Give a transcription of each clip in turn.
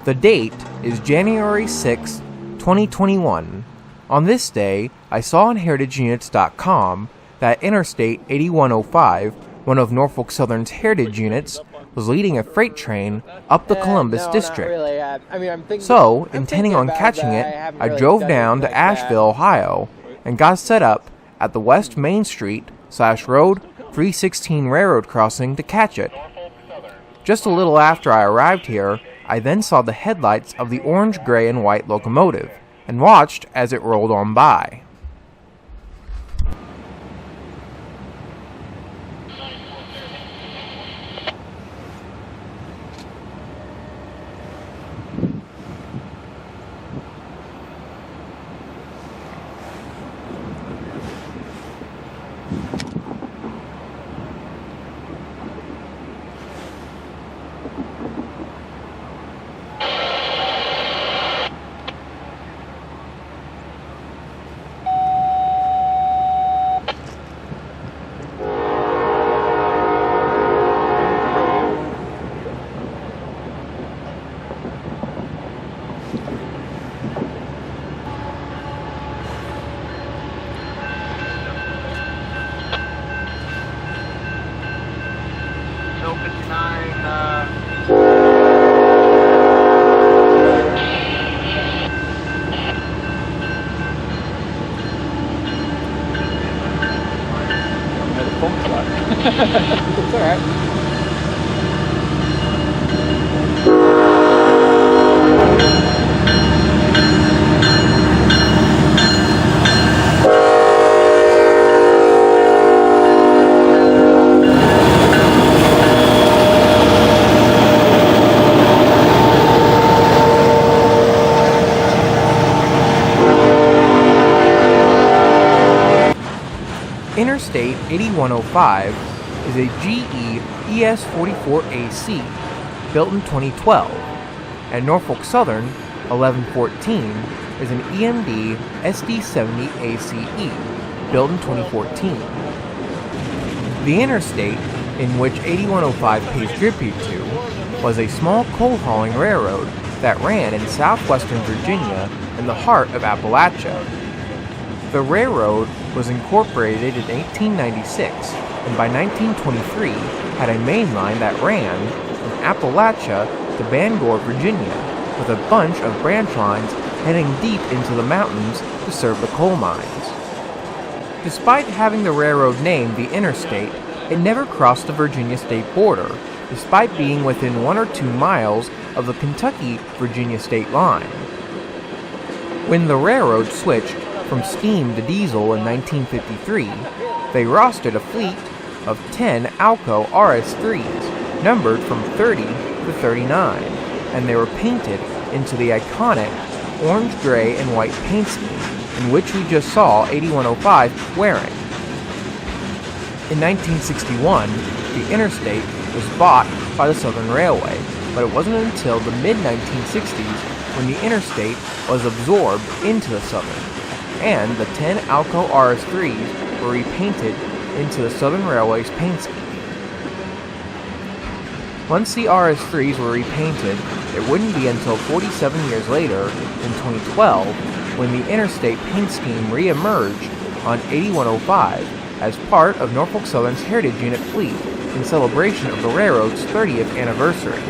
The date is January 6, 2021. On this day, I saw on heritageunits.com that Interstate 8105, one of Norfolk Southern's heritage units, was leading a freight train up the Columbus district. So, intending on catching it, I drove down to Ashville, Ohio, and got set up at the West Main Street/Road 316 railroad crossing to catch it. Just a little after I arrived here, I then saw the headlights of the orange, gray, and white locomotive, and watched as it rolled on by. It's alright. Interstate 8105 is a GE ES44AC built in 2012, and Norfolk Southern 1114 is an EMD SD70 ACE built in 2014. The interstate, in which 8105 pays tribute to, was a small coal hauling railroad that ran in southwestern Virginia in the heart of Appalachia. The railroad was incorporated in 1896, and by 1923 had a main line that ran from Appalachia to Bangor, Virginia, with a bunch of branch lines heading deep into the mountains to serve the coal mines. Despite having the railroad name the Interstate, it never crossed the Virginia state border, despite being within 1 or 2 miles of the Kentucky-Virginia state line. When the railroad switched from steam to diesel in 1953, they rostered a fleet of 10 Alco RS3s, numbered from 30 to 39, and they were painted into the iconic orange, gray, and white paint scheme, in which we just saw 8105 wearing. In 1961, the Interstate was bought by the Southern Railway, but it wasn't until the mid-1960s when the Interstate was absorbed into the Southern, and the 10 Alco RS3s were repainted into the Southern Railway's paint scheme. Once the RS3s were repainted, it wouldn't be until 47 years later, in 2012, when the Interstate paint scheme re-emerged on 8105 as part of Norfolk Southern's Heritage Unit fleet in celebration of the railroad's 30th anniversary.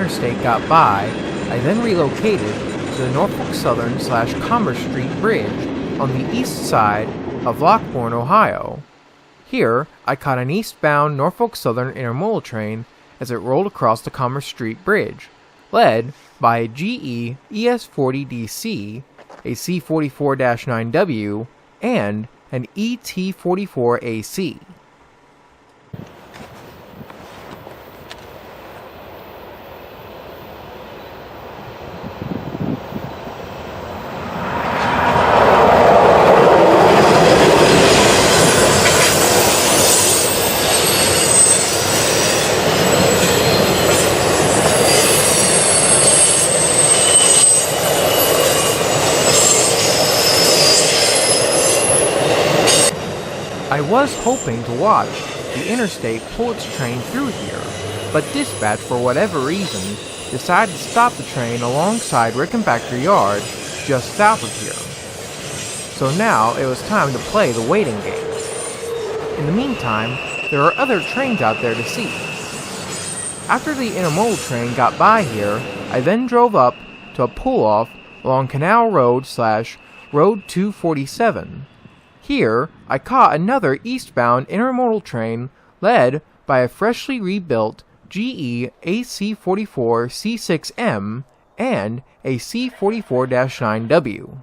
Interstate got by, I then relocated to the Norfolk Southern / Commerce Street Bridge on the east side of Lockbourne, Ohio. Here, I caught an eastbound Norfolk Southern intermodal train as it rolled across the Commerce Street Bridge, led by a GE ES40DC, a C44-9W, and an ET44AC. I was hoping to watch the Interstate pull its train through here, but dispatch, for whatever reason, decided to stop the train alongside Rickenbacker Yard just south of here. So now it was time to play the waiting game. In the meantime, there are other trains out there to see. After the intermodal train got by here, I then drove up to a pull-off along Canal Road / Road 247. Here, I caught another eastbound intermodal train led by a freshly rebuilt GE AC44 C6M and a C44-9W.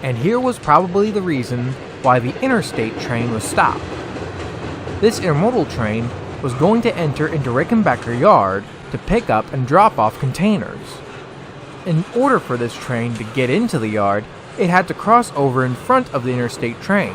And here was probably the reason why the Interstate train was stopped. This intermodal train was going to enter into Rickenbacker Yard to pick up and drop off containers. In order for this train to get into the yard, it had to cross over in front of the Interstate train.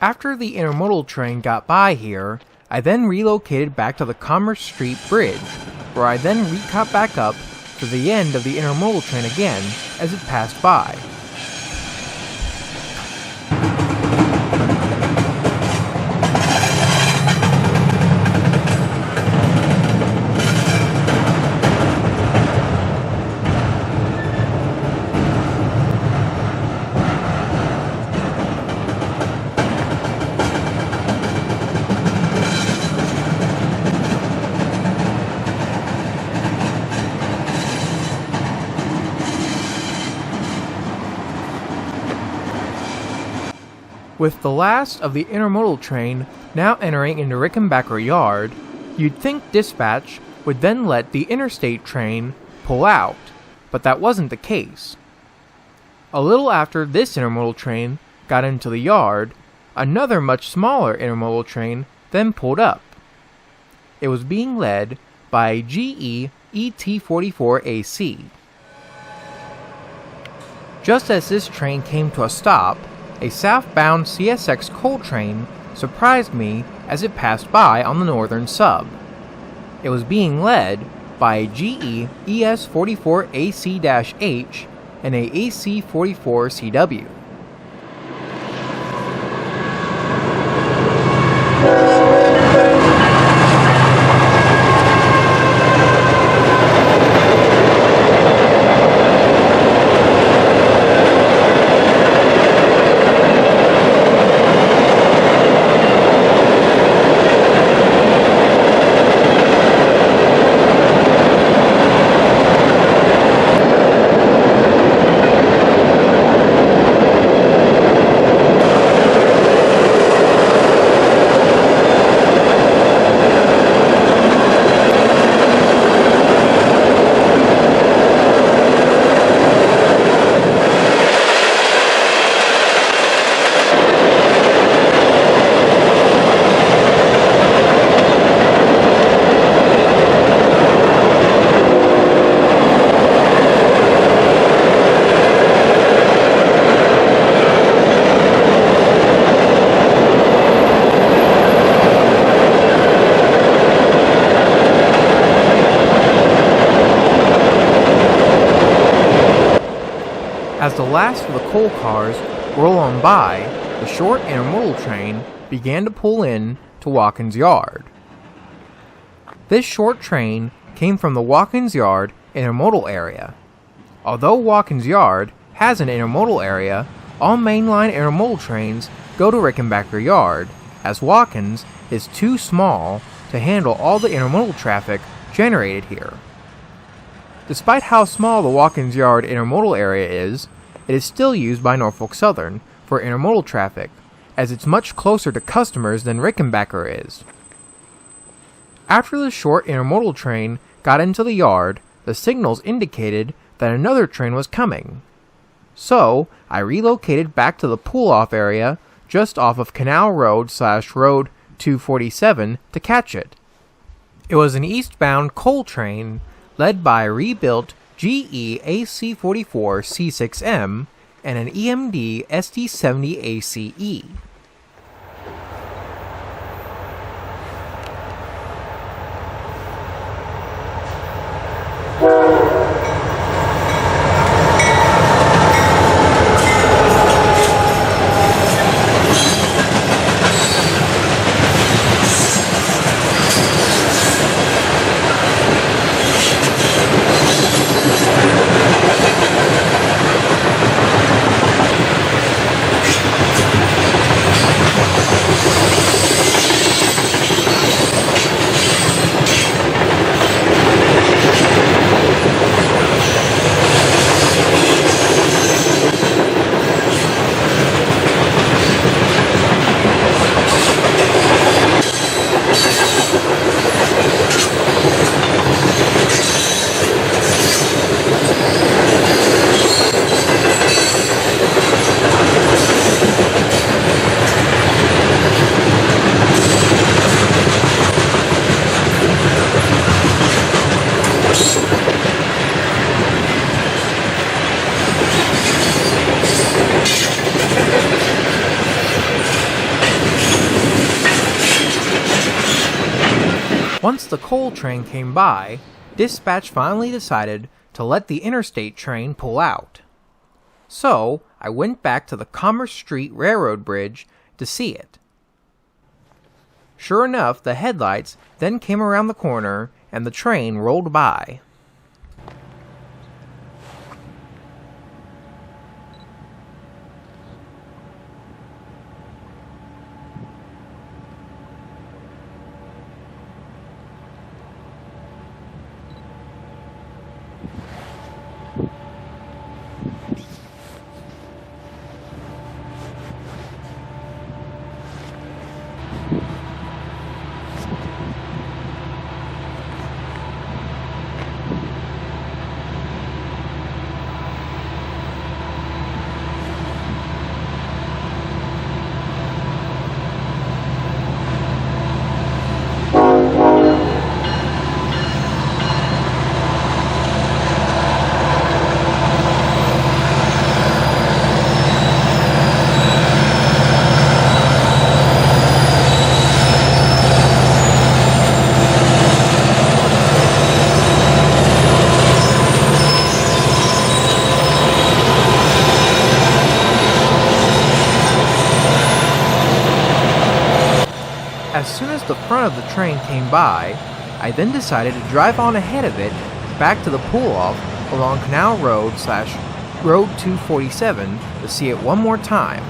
After the intermodal train got by here, I then relocated back to the Commerce Street Bridge, where I then recaught back up to the end of the intermodal train again as it passed by. With the last of the intermodal train now entering into Rickenbacker Yard, you'd think dispatch would then let the Interstate train pull out, but that wasn't the case. A little after this intermodal train got into the yard, another much smaller intermodal train then pulled up. It was being led by a GE ET44AC. Just as this train came to a stop, a southbound CSX coal train surprised me as it passed by on the northern sub. It was being led by a GE ES44AC-H and a AC44CW. As the last of the coal cars roll on by, the short intermodal train began to pull in to Watkins Yard. This short train came from the Watkins Yard intermodal area. Although Watkins Yard has an intermodal area, all mainline intermodal trains go to Rickenbacker Yard, as Watkins is too small to handle all the intermodal traffic generated here. Despite how small the Watkins Yard intermodal area is, it is still used by Norfolk Southern for intermodal traffic, as it's much closer to customers than Rickenbacker is. After the short intermodal train got into the yard, the signals indicated that another train was coming. So, I relocated back to the pull-off area just off of Canal Road/Road 247 to catch it. It was an eastbound coal train led by a rebuilt GE AC44 C6M and an EMD SD70 ACE. Once the coal train came by, dispatch finally decided to let the Interstate train pull out. So, I went back to the Commerce Street Railroad Bridge to see it. Sure enough, the headlights then came around the corner and the train rolled by. front of the train came by, I then decided to drive on ahead of it back to the pull-off along Canal Road / Road 247 to see it one more time.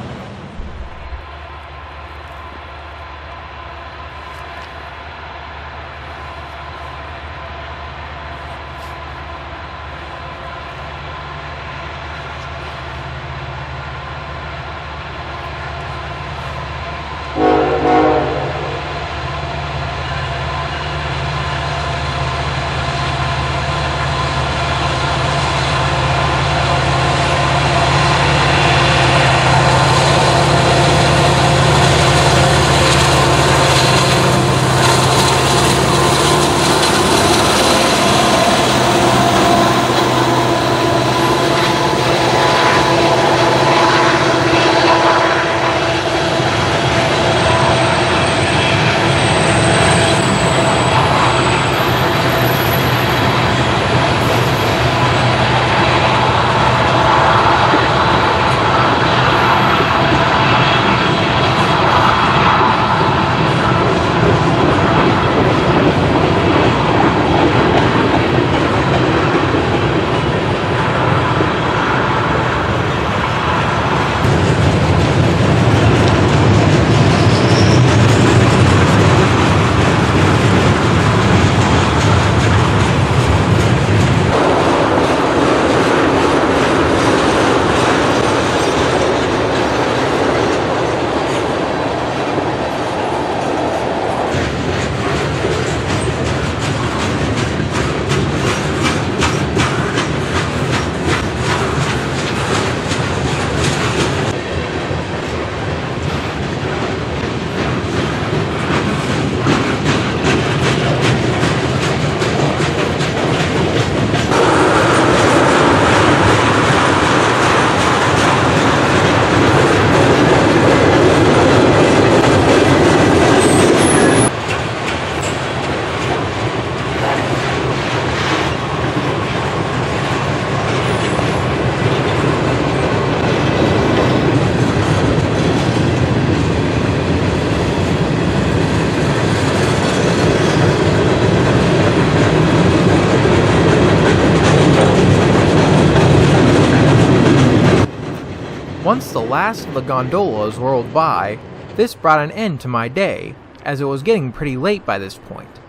Once the last of the gondolas rolled by, this brought an end to my day, as it was getting pretty late by this point.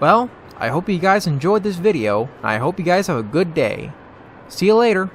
Well, I hope you guys enjoyed this video, and I hope you guys have a good day. See you later.